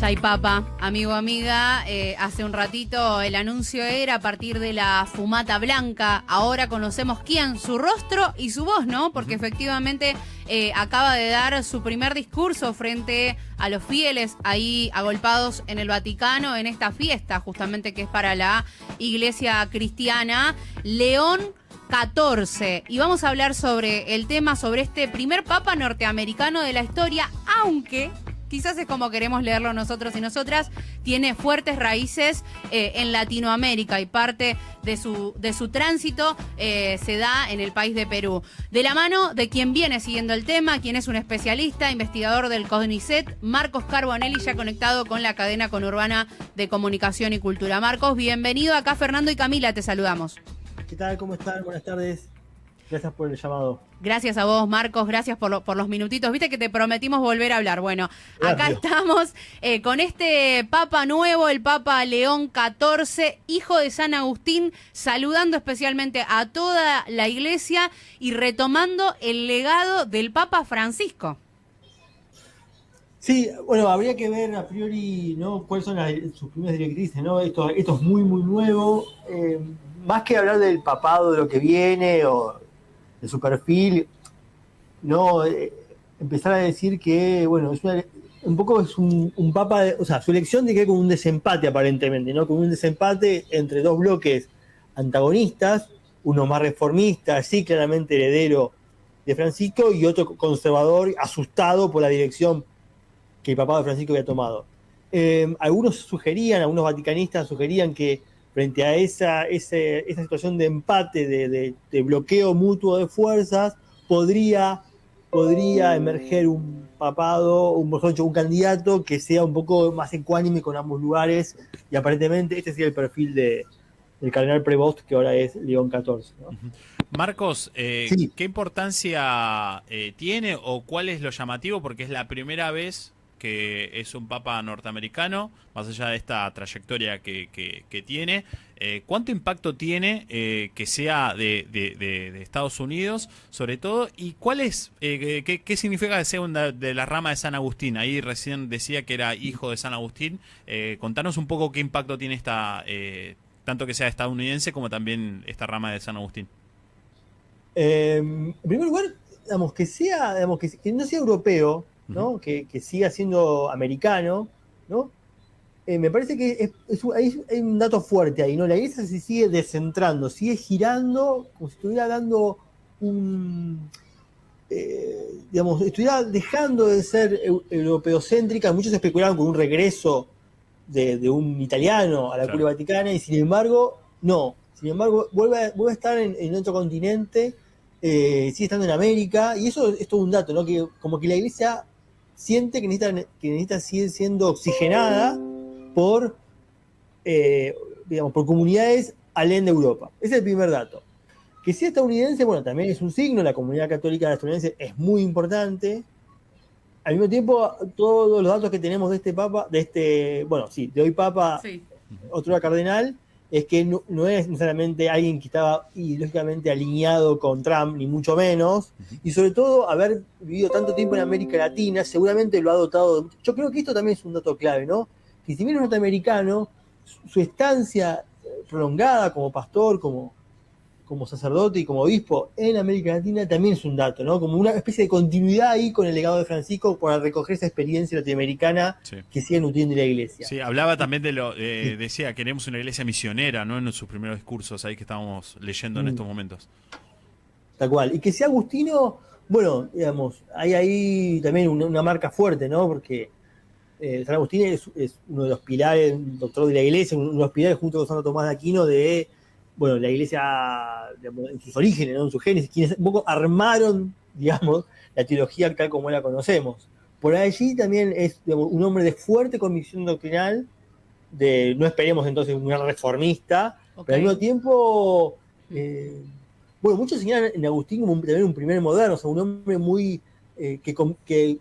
Ya hay papa, amigo, amiga. Hace un ratito el anuncio era a partir de la fumata blanca. Ahora conocemos quién, su rostro y su voz, ¿no? Porque efectivamente acaba de dar su primer discurso frente a los fieles ahí agolpados en el Vaticano en esta fiesta, justamente que es para la Iglesia Cristiana. León 14. Y vamos a hablar sobre el tema, sobre este primer papa norteamericano de la historia, aunque quizás es como queremos leerlo nosotros y nosotras, tiene fuertes raíces en Latinoamérica y parte de su tránsito se da en el país de Perú. De la mano de quien viene siguiendo el tema, quien es un especialista, investigador del CONICET, Marcos Carbonelli, ya conectado con la cadena conurbana de comunicación y cultura. Marcos, bienvenido. Acá Fernando y Camila, te saludamos. ¿Qué tal? ¿Cómo están? Buenas tardes. Gracias por el llamado. Gracias a vos, Marcos, gracias por los minutitos. Viste que te prometimos volver a hablar. Bueno, acá estamos con este Papa nuevo, el Papa León XIV, hijo de San Agustín, saludando especialmente a toda la iglesia y retomando el legado del Papa Francisco. Sí, bueno, habría que ver a priori, ¿no?, cuáles son sus primeras directrices, ¿no? Esto es muy, muy nuevo. Más que hablar del papado, de lo que viene o de su perfil, no empezar a decir que, bueno, es un poco es un papa, o sea, su elección tiene que ver con un desempate aparentemente, ¿no? Con un desempate entre dos bloques antagonistas, uno más reformista, sí, claramente heredero de Francisco, y otro conservador, asustado por la dirección que el papado de Francisco había tomado. Algunos vaticanistas sugerían que frente a esa situación de empate, de bloqueo mutuo de fuerzas, podría emerger un papado, un candidato que sea un poco más ecuánime con ambos lugares, y aparentemente este sería el perfil del cardenal Prevost, que ahora es León XIV, ¿no? Marcos, Sí. ¿qué importancia tiene o cuál es lo llamativo? Porque es la primera vez que es un papa norteamericano, más allá de esta trayectoria que tiene. ¿Cuánto impacto tiene que sea de Estados Unidos, sobre todo? ¿Y cuál es, qué significa que sea de la rama de San Agustín? Ahí recién decía que era hijo de San Agustín. Contanos un poco qué impacto tiene esta, tanto que sea estadounidense como también esta rama de San Agustín. En primer lugar, digamos, que no sea europeo, ¿no? Que siga siendo americano, ¿no? Me parece que hay un dato fuerte ahí, ¿no? La iglesia se sigue descentrando, sigue girando como si estuviera dando estuviera dejando de ser europeocéntrica. Muchos especulaban con un regreso de un italiano a la curia vaticana, y sin embargo, no. Sin embargo, vuelve a estar en otro continente, sigue estando en América, y eso es todo un dato, ¿no? Que como que la iglesia siente que necesita seguir siendo oxigenada por comunidades alén de Europa. Ese es el primer dato. Que sea estadounidense, bueno, también es un signo. La comunidad católica estadounidense es muy importante. Al mismo tiempo, todos los datos que tenemos de este papa, de hoy papa, sí, otro cardenal, es que no es necesariamente alguien que estaba ideológicamente alineado con Trump, ni mucho menos, y sobre todo haber vivido tanto tiempo en América Latina seguramente lo ha dotado. Yo creo que esto también es un dato clave, ¿no? Que si bien es norteamericano, su estancia prolongada como pastor, como sacerdote y como obispo en América Latina también es un dato, ¿no? Como una especie de continuidad ahí con el legado de Francisco para recoger esa experiencia latinoamericana, sí, que sigue nutriendo la iglesia. Sí, hablaba también decía, queremos una iglesia misionera, ¿no? En sus primeros discursos ahí que estábamos leyendo en estos momentos. Tal cual. Y que sea agustino, bueno, digamos, hay ahí también una marca fuerte, ¿no? Porque San Agustín es uno de los pilares, un doctor de la iglesia, uno de los pilares junto con Santo Tomás de Aquino de, bueno, la iglesia, digamos, en sus orígenes, ¿no? En su génesis, quienes un poco armaron, digamos, la teología tal como la conocemos. Por allí también es, digamos, un hombre de fuerte convicción doctrinal, no esperemos entonces un gran reformista, okay, pero al mismo tiempo, muchos señalan en Agustín como también un primer moderno, o sea, un hombre muy que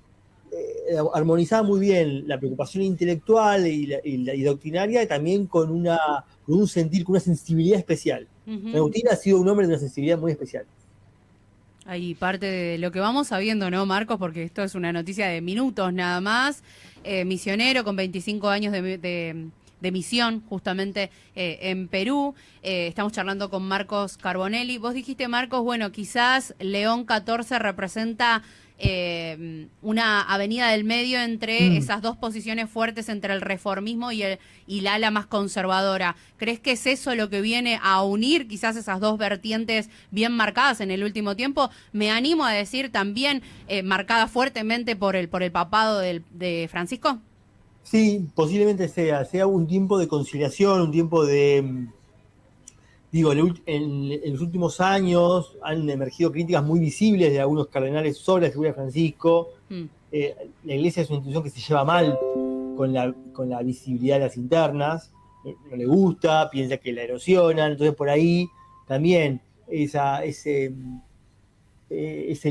armonizaba muy bien la preocupación intelectual y doctrinaria, y también con un sentir, con una sensibilidad especial. Agustín ha sido un hombre de una sensibilidad muy especial. Ahí parte de lo que vamos sabiendo, ¿no, Marcos? Porque esto es una noticia de minutos nada más. Misionero con 25 años de misión justamente en Perú. Estamos charlando con Marcos Carbonelli. Vos dijiste, Marcos, bueno, quizás León 14 representa una avenida del medio entre esas dos posiciones fuertes, entre el reformismo y la ala más conservadora. ¿Crees que es eso lo que viene a unir quizás esas dos vertientes bien marcadas en el último tiempo? Me animo a decir también marcada fuertemente por el papado de Francisco. Sí, posiblemente sea un tiempo de conciliación, un tiempo de, digo, en los últimos años han emergido críticas muy visibles de algunos cardenales sobre la figura de Francisco. La Iglesia es una institución que se lleva mal con la visibilidad de las internas, no le gusta, piensa que la erosionan, entonces por ahí también ese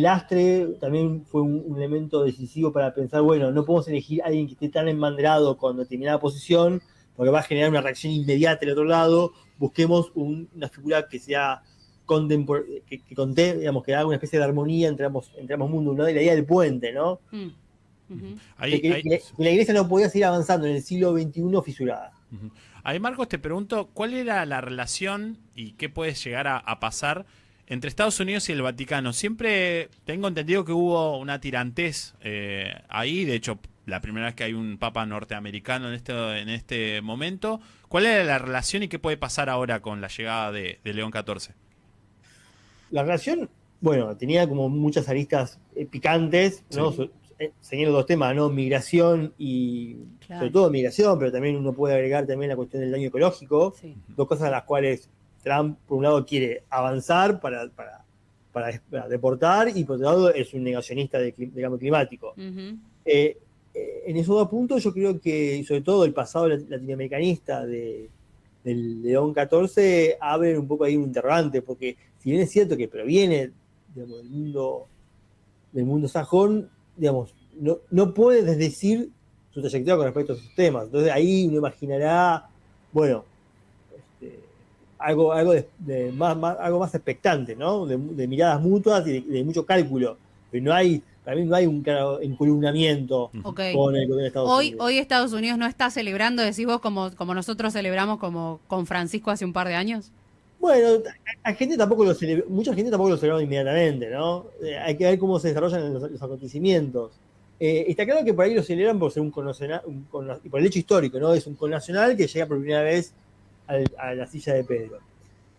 lastre también fue un elemento decisivo para pensar, bueno, no podemos elegir a alguien que esté tan enmandrado con determinada posición, porque va a generar una reacción inmediata del otro lado. Busquemos una figura que sea digamos, que haga una especie de armonía entre ambos mundos, ¿no? Y la idea del puente, ¿no? Que la Iglesia no podía seguir avanzando en el siglo XXI fisurada. Ahí, Marcos, te pregunto, ¿cuál era la relación y qué puede llegar a pasar entre Estados Unidos y el Vaticano? Siempre tengo entendido que hubo una tirantez ahí, de hecho, la primera vez que hay un papa norteamericano en este momento. ¿Cuál era la relación y qué puede pasar ahora con la llegada de León XIV? La relación, bueno, tenía como muchas aristas picantes, ¿no? Sí. Señalando dos temas, ¿no? Migración y, claro, sobre todo migración, pero también uno puede agregar también la cuestión del daño ecológico, sí. Dos cosas a las cuales Trump, por un lado, quiere avanzar para deportar, y por otro lado es un negacionista del cambio climático. En esos dos puntos yo creo que, sobre todo el pasado latinoamericanista del León XIV, abre un poco ahí un interrogante, porque si bien es cierto que proviene, digamos, del mundo sajón, digamos, no puede desdecir su trayectoria con respecto a sus temas. Entonces ahí uno imaginará, bueno, algo más expectante, ¿no? De miradas mutuas y de mucho cálculo. Pero para mí no hay un claro encolumnamiento con el gobierno de Estados Unidos. Hoy Estados Unidos no está celebrando, decís vos, como nosotros celebramos con Francisco hace un par de años. Bueno, mucha gente tampoco lo celebró inmediatamente, ¿no? Hay que ver cómo se desarrollan los acontecimientos. Está claro que por ahí lo celebran por ser y por el hecho histórico, ¿no? Es un connacional que llega por primera vez a la silla de Pedro.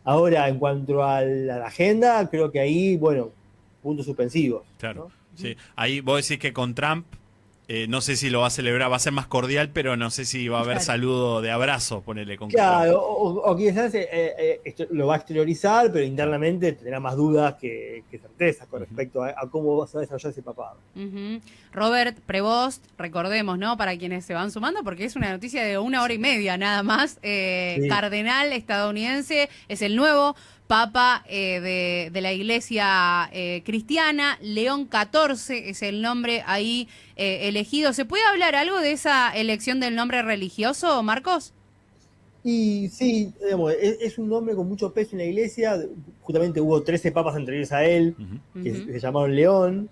Ahora, en cuanto a la agenda, creo que ahí, bueno, puntos suspensivos. Claro, ¿no? Sí. Ahí vos decís que con Trump, no sé si lo va a celebrar, va a ser más cordial, pero no sé si va a haber saludo de abrazo, ponele con Claro, o quizás lo va a exteriorizar, pero internamente tendrá más dudas que certezas con respecto a cómo se va a desarrollar ese papado. Robert Prevost, recordemos, ¿no? Para quienes se van sumando, porque es una noticia de 1 hora y media nada más. Sí. Cardenal estadounidense, es el nuevo Papa de la Iglesia cristiana. León XIV es el nombre ahí elegido. ¿Se puede hablar algo de esa elección del nombre religioso, Marcos? Y sí, digamos, es un nombre con mucho peso en la Iglesia. Justamente hubo 13 papas anteriores a él, que se llamaron León.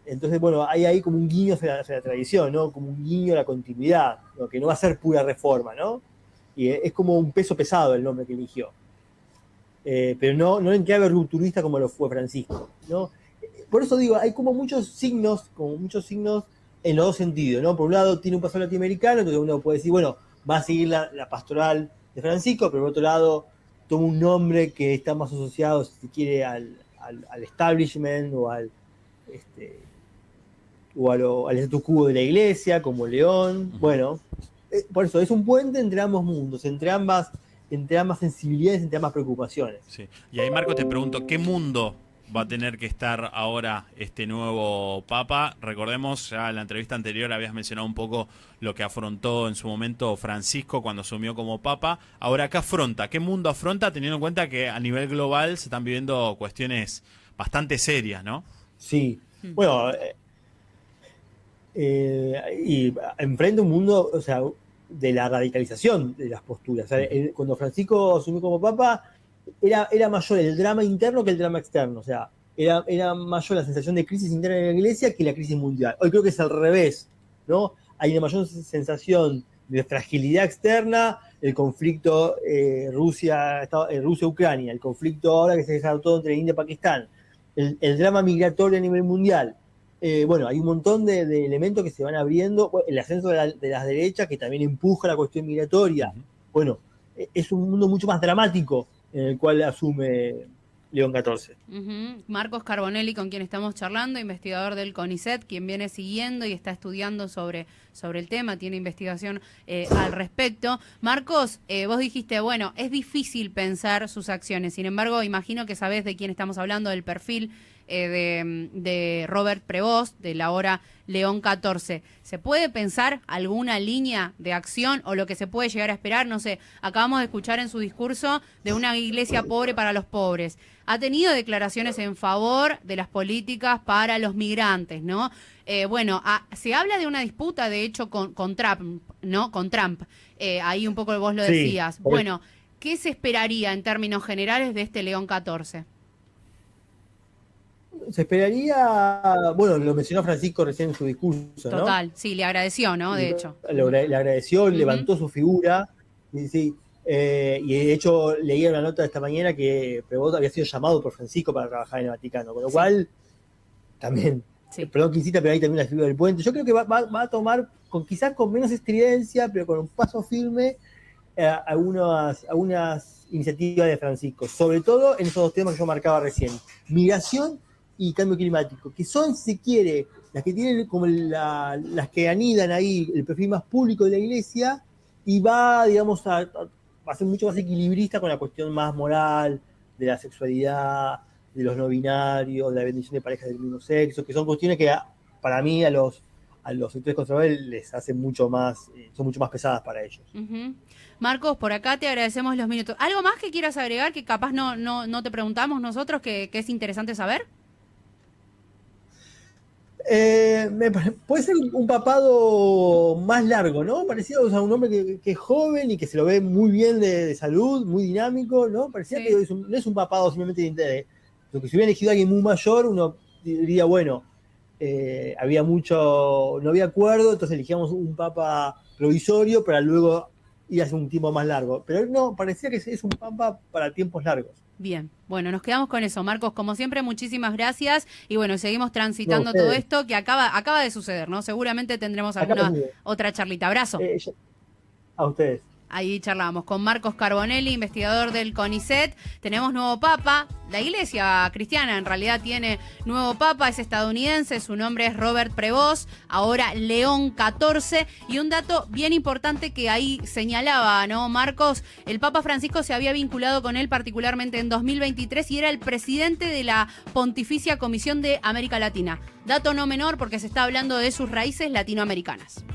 Entonces, bueno, hay ahí como un guiño hacia la tradición, ¿no? Como un guiño a la continuidad, ¿no? Que no va a ser pura reforma, ¿no? Y es como un peso pesado el nombre que eligió. Pero no en clave rupturista como lo fue Francisco, ¿no? Por eso digo, hay como muchos signos en los dos sentidos, ¿no? Por un lado tiene un pasado latinoamericano, entonces uno puede decir, bueno, va a seguir la pastoral de Francisco, pero por otro lado toma un nombre que está más asociado, si se quiere, al establishment o al status quo de la Iglesia, como León. Bueno, por eso es un puente entre ambos mundos, entre ambas sensibilidades, entre ambas preocupaciones. Sí. Y ahí, Marco, te pregunto, ¿qué mundo va a tener que estar ahora este nuevo Papa? Recordemos, ya en la entrevista anterior habías mencionado un poco lo que afrontó en su momento Francisco cuando asumió como Papa. Ahora, ¿qué mundo afronta, teniendo en cuenta que a nivel global se están viviendo cuestiones bastante serias, ¿no? Sí. Bueno, y enfrenta un mundo, o sea, de la radicalización de las posturas. O sea, cuando Francisco asumió como Papa, era mayor el drama interno que el drama externo, o sea, era mayor la sensación de crisis interna en la iglesia que la crisis mundial. Hoy creo que es al revés, ¿no? Hay una mayor sensación de fragilidad externa, el conflicto Rusia-Ucrania, el conflicto ahora que se desató entre India y Pakistán, el drama migratorio a nivel mundial. Bueno, hay un montón de elementos que se van abriendo, el ascenso de las derechas que también empuja la cuestión migratoria. Bueno, es un mundo mucho más dramático en el cual asume León XIV. Marcos Carbonelli, con quien estamos charlando, investigador del CONICET, quien viene siguiendo y está estudiando sobre el tema, tiene investigación al respecto. Marcos, vos dijiste, bueno, es difícil pensar sus acciones, sin embargo, imagino que sabés de quién estamos hablando, del perfil de Robert Prevost, del ahora León XIV. ¿Se puede pensar alguna línea de acción o lo que se puede llegar a esperar? No sé, acabamos de escuchar en su discurso de una iglesia pobre para los pobres. Ha tenido declaraciones en favor de las políticas para los migrantes, ¿no? Se habla de una disputa, de hecho, con Trump, ¿no? Con Trump. Ahí un poco vos lo decías. Sí. Bueno, ¿qué se esperaría en términos generales de este León XIV? Se esperaría, bueno, lo mencionó Francisco recién en su discurso, ¿no? Total, sí, le agradeció, ¿no? De hecho. Le agradeció, levantó su figura, y de hecho leía una nota de esta mañana que Prevost había sido llamado por Francisco para trabajar en el Vaticano, con lo cual también, perdón que insista, pero hay también la figura del puente. Yo creo que va a tomar, quizás con menos estridencia, pero con un paso firme, algunas iniciativas de Francisco, sobre todo en esos dos temas que yo marcaba recién, migración y cambio climático, que son, si quiere, las que tienen como las que anidan ahí el perfil más público de la iglesia, y va, digamos, a ser mucho más equilibrista con la cuestión más moral de la sexualidad, de los no binarios, de la bendición de parejas del mismo sexo, que son cuestiones que para mí a los sectores conservadores les hacen mucho más, son mucho más pesadas para ellos. Marcos, por acá te agradecemos los minutos. ¿Algo más que quieras agregar que capaz no te preguntamos nosotros, que es interesante saber? Puede ser un papado más largo, ¿no? Parecido a un hombre que es joven y que se lo ve muy bien de salud, muy dinámico, ¿no? Parecía que no es un papado simplemente de interés. Lo que si hubiera elegido a alguien muy mayor, uno diría, bueno, no había acuerdo, entonces elegíamos un papa provisorio para luego ir hacia un tiempo más largo. Pero no, parecía que es un papa para tiempos largos. Bien, bueno, nos quedamos con eso. Marcos, como siempre, muchísimas gracias. Y bueno, seguimos transitando todo esto que acaba de suceder, ¿no? Seguramente tendremos alguna otra charlita. Abrazo. A ustedes. Ahí charlamos con Marcos Carbonelli, investigador del CONICET. Tenemos nuevo papa. La iglesia cristiana en realidad tiene nuevo papa, es estadounidense, su nombre es Robert Prevost, ahora León XIV. Y un dato bien importante que ahí señalaba, ¿no, Marcos? El Papa Francisco se había vinculado con él particularmente en 2023 y era el presidente de la Pontificia Comisión de América Latina. Dato no menor porque se está hablando de sus raíces latinoamericanas.